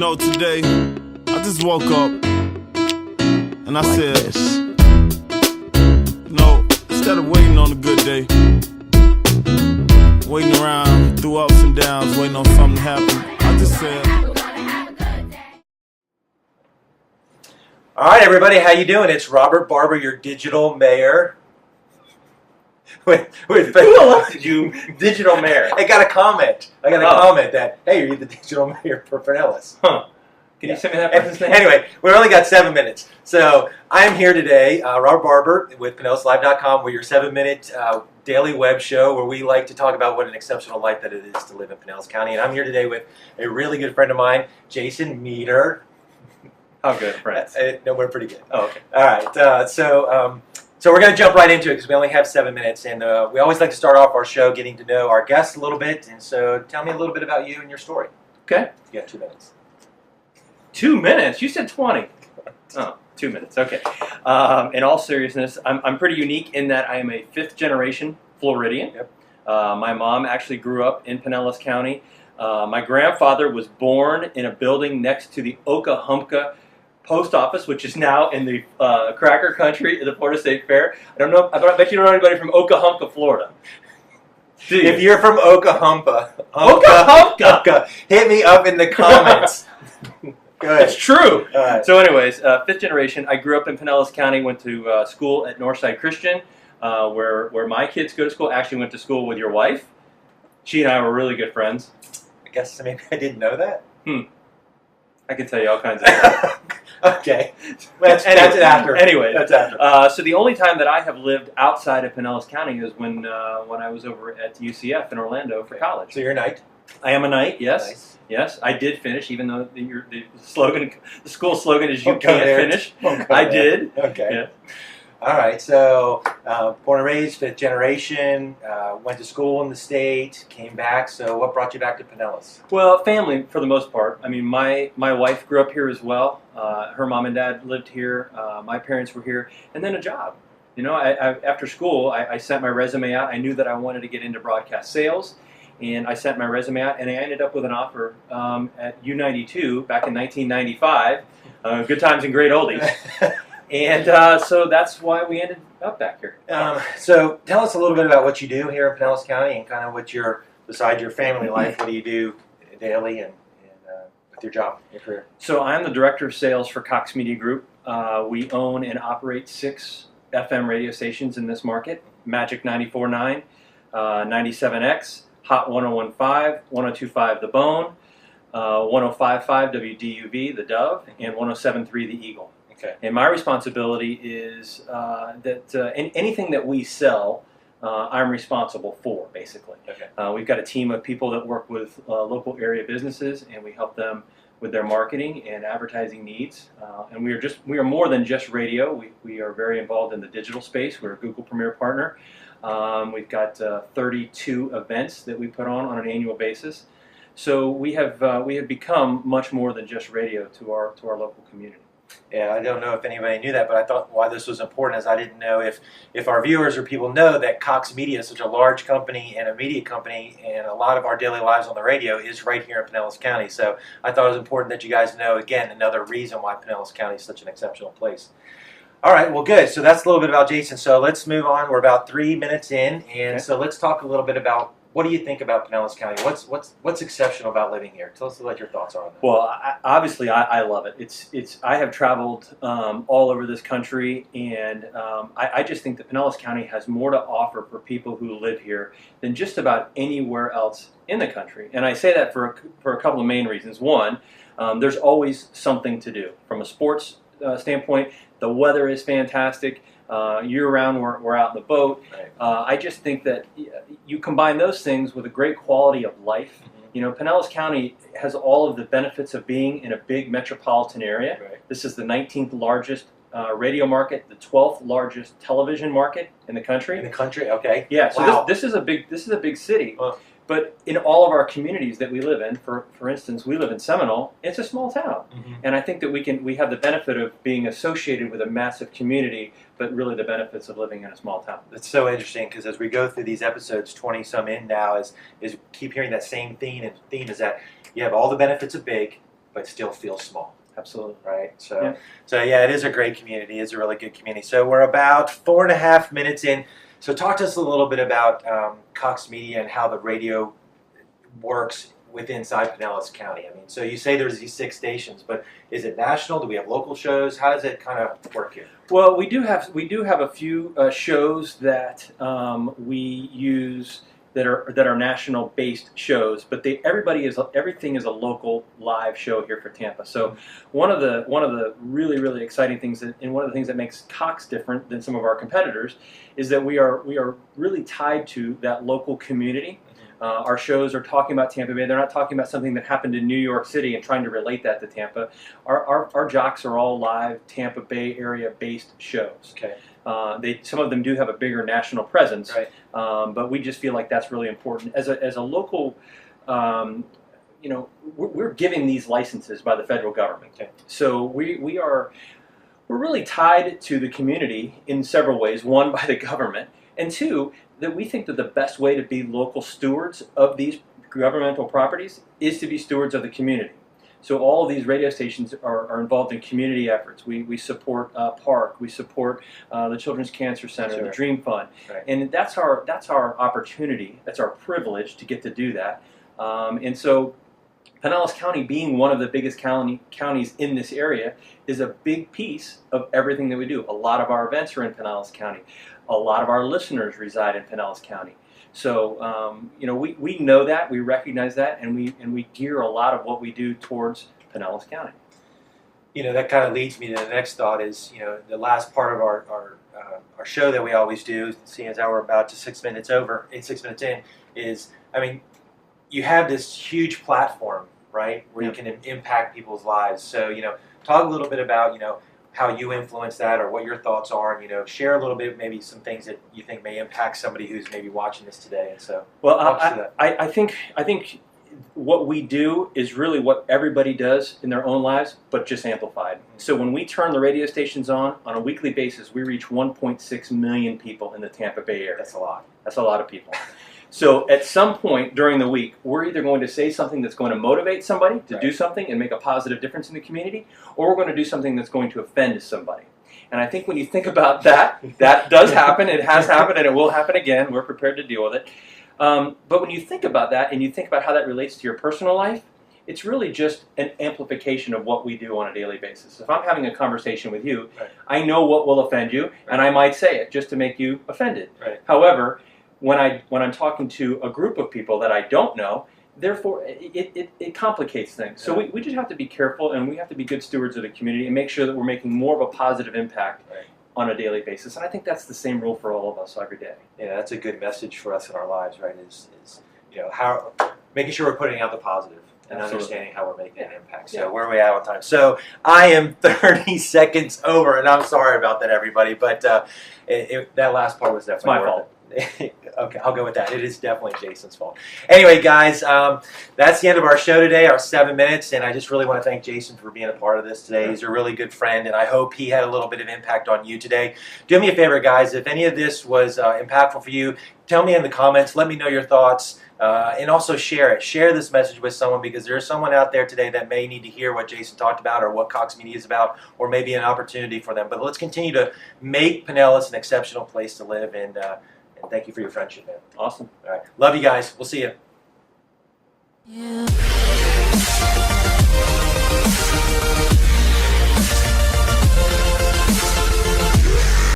know, today, I just woke up and I said, instead of waiting on a good day, waiting around through ups and downs, waiting on something to happen, I just said, all right, everybody, how you doing? It's Moeller&Barber, your digital mayor. Who elected you digital mayor? I got a comment. Comment that, hey, you're the digital mayor for Pinellas. Huh. Can you send me that person's name? Anyway, we've only got 7 minutes. So I'm here today, Moeller&Barber with PinellasLive.com. We're your 7-minute daily web show where we like to talk about what an exceptional life that it is to live in Pinellas County. And I'm here today with a really good friend of mine, Jason Meter. How good, friends? No, we're pretty good. Oh, okay. All right. So we're going to jump right into it because we only have 7 minutes. And we always like to start off our show getting to know our guests a little bit. And so tell me a little bit about you and your story. Okay. You got 2 minutes. 2 minutes? You said 20. Oh, 2 minutes. Okay. In all seriousness, I'm pretty unique in that I am a 5th-generation Floridian. Yep. My mom actually grew up in Pinellas County. My grandfather was born in a building next to the Okahumpka Post Office, which is now in the Cracker Country at the Florida State Fair. I bet you don't know anybody from Okahumpka, Florida. If you're from Okahumpka, hit me up in the comments. Good. It's true. Right. So anyways, 5th generation. I grew up in Pinellas County, went to school at Northside Christian, where my kids go to school. Actually went to school with your wife. She and I were really good friends. I guess maybe I didn't know that. I can tell you all kinds of stuff. Okay. That's after. Anyway, that's after. So the only time that I have lived outside of Pinellas County is when I was over at UCF in Orlando for college. So you're a Knight? I am a Knight, yes. Nice. Yes, I did finish, even though the school slogan is you can't finish. I did. Okay. Yeah. All right. So born and raised, 5th generation, went to school in the state, came back. So what brought you back to Pinellas? Well, family for the most part. I mean, my wife grew up here as well. Her mom and dad lived here. My parents were here. And then a job. You know, after school, I sent my resume out. I knew that I wanted to get into broadcast sales. And I sent my resume out, and I ended up with an offer at U92 back in 1995. Good times and great oldies. And so that's why we ended up back here. So tell us a little bit about what you do here in Pinellas County and kind of what besides your family life, what do you do daily and with your job, your career? So I'm the director of sales for Cox Media Group. We own and operate 6 FM radio stations in this market: Magic 94.9, 97X, Hot 101.5, 102.5 The Bone, 105.5 WDUV The Dove, and 107.3 The Eagle. Okay. And my responsibility is that anything that we sell, I'm responsible for, basically. Okay. We've got a team of people that work with local area businesses, and we help them with their marketing and advertising needs. And we are more than just radio. We are very involved in the digital space. We're a Google Premier partner. We've got 32 events that we put on an annual basis. So we have become much more than just radio to our local community. Yeah, I don't know if anybody knew that, but I thought why this was important is I didn't know if our viewers or people know that Cox Media is such a large company and a media company, and a lot of our daily lives on the radio is right here in Pinellas County. So I thought it was important that you guys know, again, another reason why Pinellas County is such an exceptional place. All right, well, good. So that's a little bit about Jason. So let's move on. We're about 3 minutes in, and so let's talk a little bit about what do you think about Pinellas County? What's exceptional about living here? Tell us what your thoughts are on that. Well, obviously, I love it. I have traveled all over this country, and I just think that Pinellas County has more to offer for people who live here than just about anywhere else in the country. And I say that for a couple of main reasons. One, there's always something to do from a sports standpoint. The weather is fantastic. Year-round, we're out in the boat. Right. I just think that you combine those things with a great quality of life. Mm-hmm. You know, Pinellas County has all of the benefits of being in a big metropolitan area. Right. This is the 19th largest radio market, the 12th largest television market in the country. In the country, okay. Yeah. So wow. this is a big city. Well, But in all of our communities that we live in, for instance, we live in Seminole. It's a small town, and I think that we have the benefit of being associated with a massive community, but really the benefits of living in a small town. That's so interesting because as we go through these episodes, 20 some in now, is keep hearing that same theme is that you have all the benefits of big, but still feel small. Absolutely. Right. So, Yeah. so yeah, it is a great community. It's a really good community. So we're about 4.5 minutes in. So talk to us a little bit about Cox Media and how the radio works inside Pinellas County. I mean, so you say there's these 6 stations, but is it national? Do we have local shows? How does it kind of work here? Well, we do have a few shows that we use that are national based shows, but everything is a local live show here for Tampa. So one of the really exciting things and one of the things that makes Cox different than some of our competitors is that we are really tied to that local community. Our shows are talking about Tampa Bay. They're not talking about something that happened in New York City and trying to relate that to Tampa. Our jocks are all live Tampa Bay area based shows. Okay. Some of them do have a bigger national presence, Right. But we just feel like that's really important. As a local, we're giving these licenses by the federal government. Okay. So we're really tied to the community in several ways. One, by the government, and two, that we think that the best way to be local stewards of these governmental properties is to be stewards of the community. So all of these radio stations are involved in community efforts. We support Park, we support the Children's Cancer Center, Sure. the Dream Fund, Right. and that's our opportunity. That's our privilege to get to do that. And so Pinellas County, being one of the biggest counties in this area, is a big piece of everything that we do. A lot of our events are in Pinellas County. A lot of our listeners reside in Pinellas County. So we know that, we recognize that, and we gear a lot of what we do towards Pinellas County. That kind of leads me to the next thought is, the last part of our show that we always do, seeing as how we're about to 6 minutes in, is, you have this huge platform, right, where you can impact people's lives. So, talk a little bit about, how you influence that, or what your thoughts are, and share a little bit, maybe some things that you think may impact somebody who's maybe watching this today. And so, well, I think what we do is really what everybody does in their own lives, but just amplified. So when we turn the radio stations on a weekly basis, we reach 1.6 million people in the Tampa Bay area. That's a lot. That's a lot of people. So at some point during the week, we're either going to say something that's going to motivate somebody to do something and make a positive difference in the community, or we're going to do something that's going to offend somebody. And I think when you think about that, that does happen. It has happened, and it will happen again. We're prepared to deal with it. But when you think about that, and you think about how that relates to your personal life, it's really just an amplification of what we do on a daily basis. If I'm having a conversation with you, I know what will offend you, and I might say it just to make you offended. Right. However, when I'm talking to a group of people that I don't know, therefore it complicates things. So we just have to be careful, and we have to be good stewards of the community and make sure that we're making more of a positive impact on a daily basis. And I think that's the same rule for all of us every day. Yeah, that's a good message for us in our lives, right? Is how making sure we're putting out the positive and understanding how we're making an impact. So where are we at on time? So I am 30 seconds over, and I'm sorry about that, everybody. But that last part was definitely my fault. Okay, I'll go with that. It is definitely Jason's fault. Anyway, guys, that's the end of our show today, our 7 minutes, and I just really want to thank Jason for being a part of this today. He's a really good friend, and I hope he had a little bit of impact on you today. Do me a favor, guys. If any of this was impactful for you, tell me in the comments. Let me know your thoughts, and also share it. Share this message with someone, because there's someone out there today that may need to hear what Jason talked about, or what Cox Media is about, or maybe an opportunity for them. But let's continue to make Pinellas an exceptional place to live, and thank you for your friendship, man. Awesome. All right. Love you guys. We'll see you.